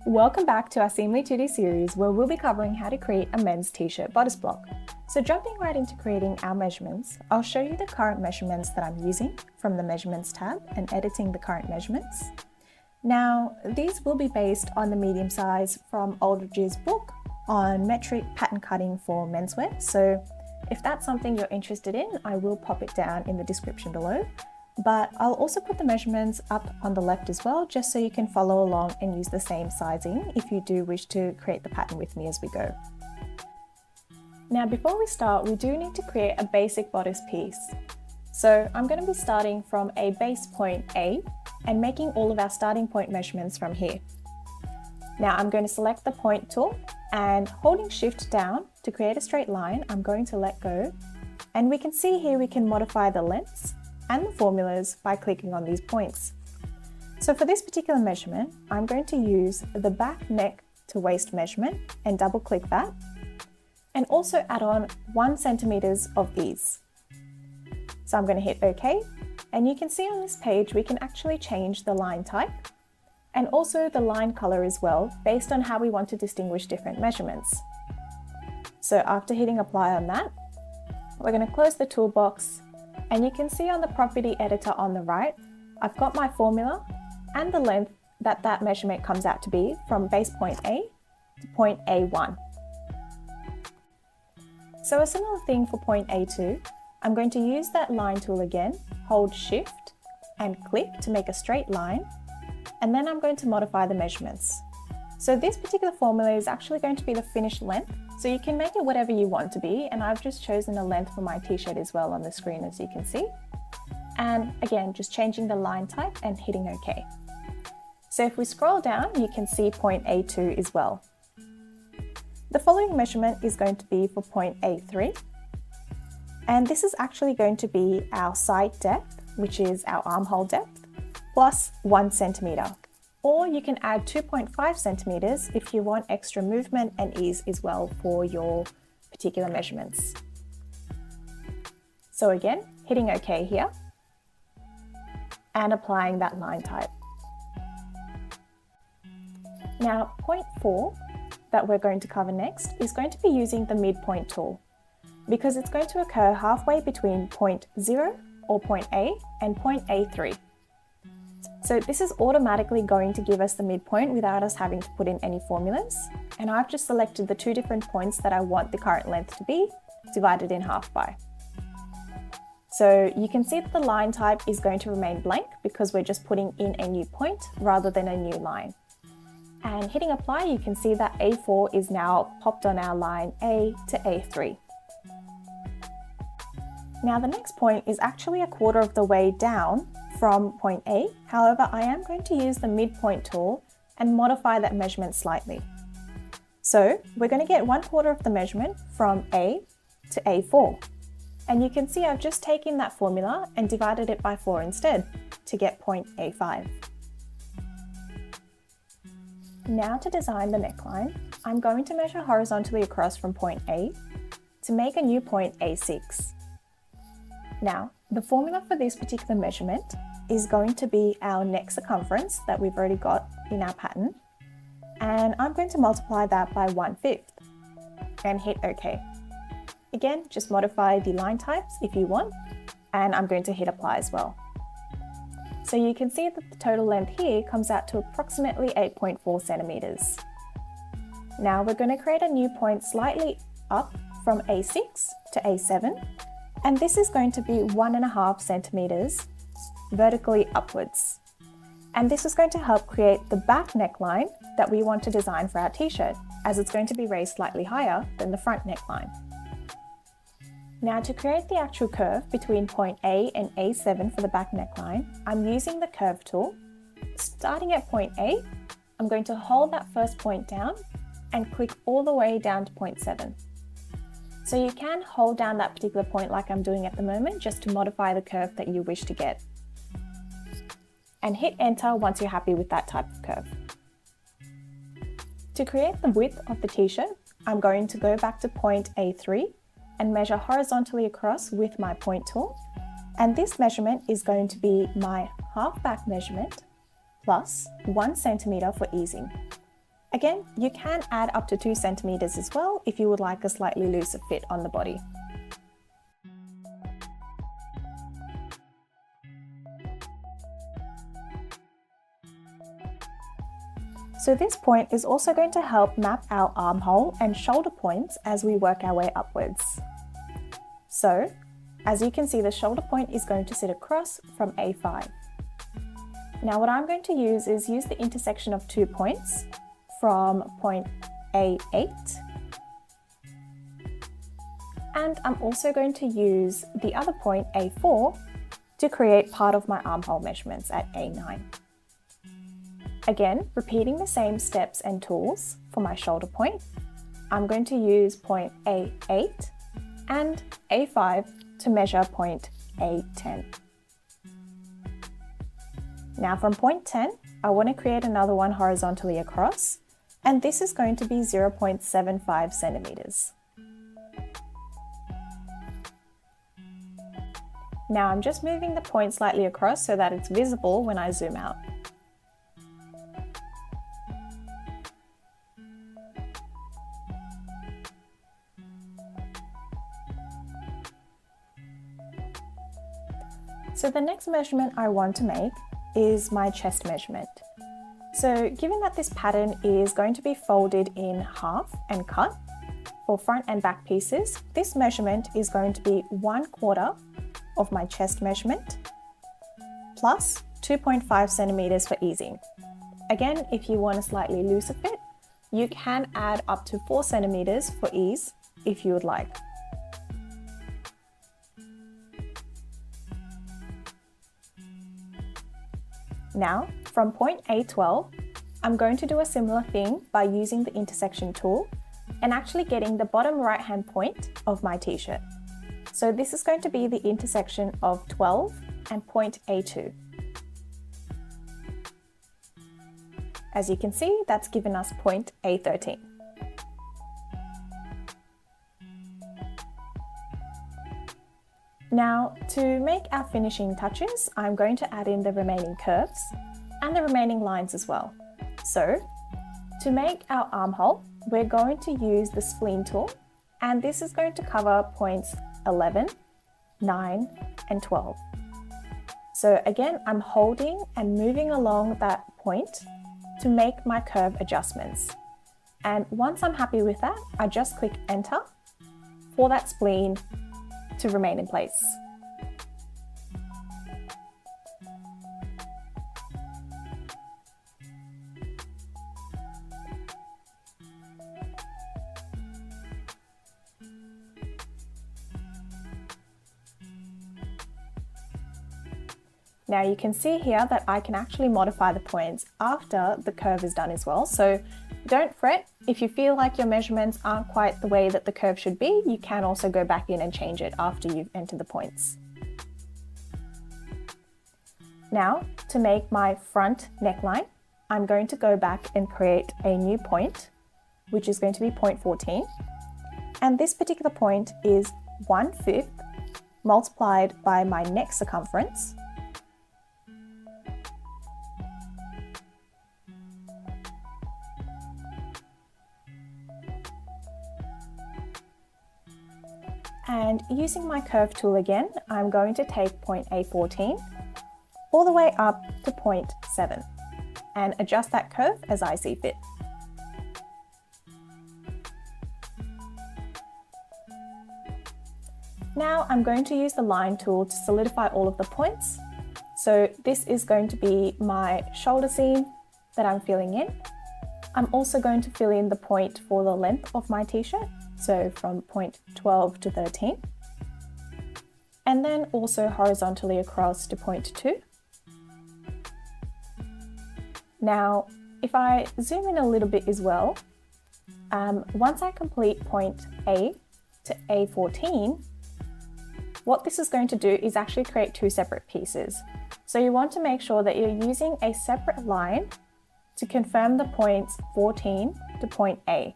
Welcome back to our Seamly2D series where we'll be covering how to create a men's t-shirt bodice block. So jumping right into creating our measurements, I'll show you the current measurements that I'm using from the measurements tab and editing the current measurements. Now, these will be based on the medium size from Aldridge's book on metric pattern cutting for menswear. So if that's something you're interested in, I will pop it down in the description below. But I'll also put the measurements up on the left as well, just so you can follow along and use the same sizing if you do wish to create the pattern with me as we go. Now, before we start, we do need to create a basic bodice piece. So I'm going to be starting from a base point A and making all of our starting point measurements from here. Now I'm going to select the point tool and holding shift down to create a straight line, I'm going to let go. And we can see here we can modify the lengths and the formulas by clicking on these points. So for this particular measurement, I'm going to use the back neck to waist measurement and double click that, and also add on 1 centimeters of ease. So I'm going to hit OK, and you can see on this page we can actually change the line type and also the line color as well, based on how we want to distinguish different measurements. So after hitting apply on that, we're going to close the toolbox. And you can see on the property editor on the right, I've got my formula and the length that measurement comes out to be from base point A to point A1. So a similar thing for point A2, I'm going to use that line tool again, hold shift and click to make a straight line, and then I'm going to modify the measurements. So this particular formula is actually going to be the finished length, so you can make it whatever you want to be, and I've just chosen a length for my t-shirt as well on the screen, as you can see. And again, just changing the line type and hitting OK. So if we scroll down, you can see point A2 as well. The following measurement is going to be for point A3, and this is actually going to be our side depth, which is our armhole depth, plus 1 centimeter. Or you can add 2.5 centimeters if you want extra movement and ease as well for your particular measurements. So again, hitting OK here and applying that line type. Now, point 4 that we're going to cover next is going to be using the midpoint tool, because it's going to occur halfway between point 0 or point A and point A3. So this is automatically going to give us the midpoint without us having to put in any formulas. And I've just selected the 2 different points that I want the current length to be divided in half by. So you can see that the line type is going to remain blank because we're just putting in a new point rather than a new line. And hitting apply, you can see that A4 is now popped on our line A to A3. Now the next point is actually a quarter of the way down from point A. However, I am going to use the midpoint tool and modify that measurement slightly. So we're going to get 1/4 of the measurement from A to A4. And you can see I've just taken that formula and divided it by 4 instead to get point A5. Now to design the neckline, I'm going to measure horizontally across from point A to make a new point A6. Now, the formula for this particular measurement is going to be our neck circumference that we've already got in our pattern, and I'm going to multiply that by 1/5 and hit OK. Again, just modify the line types if you want, and I'm going to hit apply as well. So you can see that the total length here comes out to approximately 8.4 centimeters. Now we're going to create a new point slightly up from A6 to A7. And this is going to be 1.5 centimeters vertically upwards. And this is going to help create the back neckline that we want to design for our t-shirt, as it's going to be raised slightly higher than the front neckline. Now to create the actual curve between point A and A7 for the back neckline, I'm using the curve tool. Starting at point A, I'm going to hold that first point down and click all the way down to point 7. So you can hold down that particular point like I'm doing at the moment, just to modify the curve that you wish to get. And hit enter once you're happy with that type of curve. To create the width of the t-shirt, I'm going to go back to point A3 and measure horizontally across with my point tool. And this measurement is going to be my half back measurement plus 1 centimeter for easing. Again, you can add up to 2 centimeters as well if you would like a slightly looser fit on the body. So this point is also going to help map our armhole and shoulder points as we work our way upwards. So, as you can see, the shoulder point is going to sit across from A5. Now what I'm going to use is the intersection of 2 points from point A8. And I'm also going to use the other point, A4, to create part of my armhole measurements at A9. Again, repeating the same steps and tools for my shoulder point, I'm going to use point A8 and A5 to measure point A10. Now from point 10, I want to create another one horizontally across, and this is going to be 0.75 centimeters. Now I'm just moving the point slightly across so that it's visible when I zoom out. So the next measurement I want to make is my chest measurement. So given that this pattern is going to be folded in half and cut for front and back pieces, this measurement is going to be 1/4 of my chest measurement plus 2.5 centimeters for easing. Again, if you want a slightly looser fit, you can add up to 4 centimeters for ease if you would like. Now, from point A12, I'm going to do a similar thing by using the intersection tool and actually getting the bottom right-hand point of my t-shirt. So this is going to be the intersection of 12 and point A2. As you can see, that's given us point A13. Now, to make our finishing touches, I'm going to add in the remaining curves and the remaining lines as well. So, to make our armhole, we're going to use the spleen tool, and this is going to cover points 11, 9, and 12. So again, I'm holding and moving along that point to make my curve adjustments. And once I'm happy with that, I just click enter for that spleen to remain in place. Now you can see here that I can actually modify the points after the curve is done as well. So don't fret, if you feel like your measurements aren't quite the way that the curve should be, you can also go back in and change it after you've entered the points. Now, to make my front neckline, I'm going to go back and create a new point, which is going to be point 14. And this particular point is 1/5 multiplied by my neck circumference, and using my curve tool again, I'm going to take point A14 all the way up to point 7 and adjust that curve as I see fit. Now I'm going to use the line tool to solidify all of the points. So this is going to be my shoulder seam that I'm filling in. I'm also going to fill in the point for the length of my t-shirt, so from point 12 to 13. And then also horizontally across to point 2. Now, if I zoom in a little bit as well, once I complete point A to A14, what this is going to do is actually create 2 separate pieces. So you want to make sure that you're using a separate line to confirm the points 14 to point A.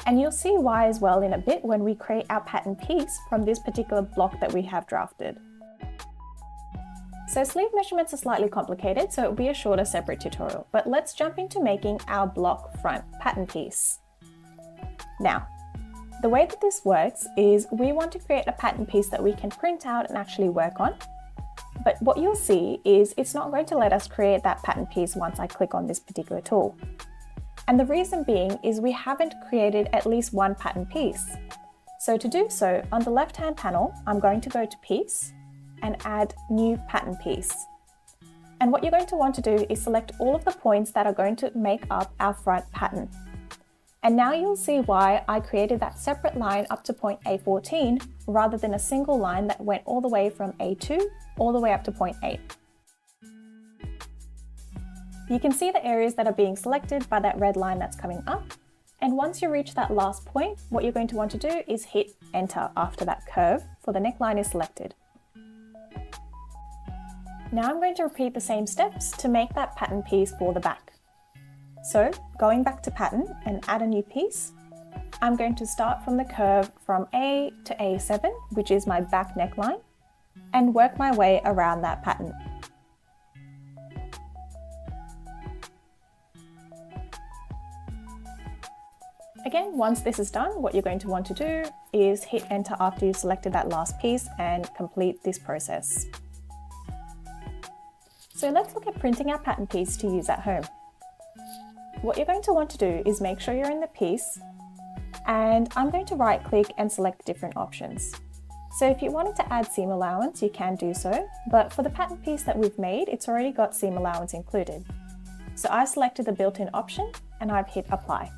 And you'll see why as well in a bit when we create our pattern piece from this particular block that we have drafted. So sleeve measurements are slightly complicated, so it will be a shorter separate tutorial, but let's jump into making our block front pattern piece. Now, the way that this works is we want to create a pattern piece that we can print out and actually work on. But what you'll see is it's not going to let us create that pattern piece once I click on this particular tool. And the reason being is we haven't created at least one pattern piece. So to do so, on the left-hand panel, I'm going to go to Piece and add New Pattern Piece. And what you're going to want to do is select all of the points that are going to make up our front pattern. And now you'll see why I created that separate line up to point A14 rather than a single line that went all the way from A2 all the way up to point 8. You can see the areas that are being selected by that red line that's coming up. And once you reach that last point, what you're going to want to do is hit Enter after that curve for the neckline is selected. Now I'm going to repeat the same steps to make that pattern piece for the back. So going back to pattern and add a new piece, I'm going to start from the curve from A to A7, which is my back neckline, and work my way around that pattern. Again, once this is done, what you're going to want to do is hit Enter after you've selected that last piece and complete this process. So let's look at printing our pattern piece to use at home. What you're going to want to do is make sure you're in the piece, and I'm going to right click and select different options. So if you wanted to add seam allowance, you can do so, but for the pattern piece that we've made, it's already got seam allowance included. So I selected the built-in option and I've hit Apply.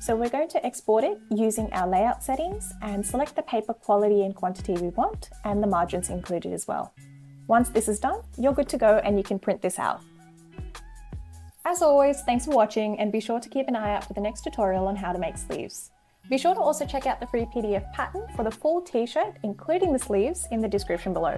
So we're going to export it using our layout settings and select the paper quality and quantity we want and the margins included as well. Once this is done, you're good to go and you can print this out. As always, thanks for watching and be sure to keep an eye out for the next tutorial on how to make sleeves. Be sure to also check out the free PDF pattern for the full t-shirt, including the sleeves, in the description below.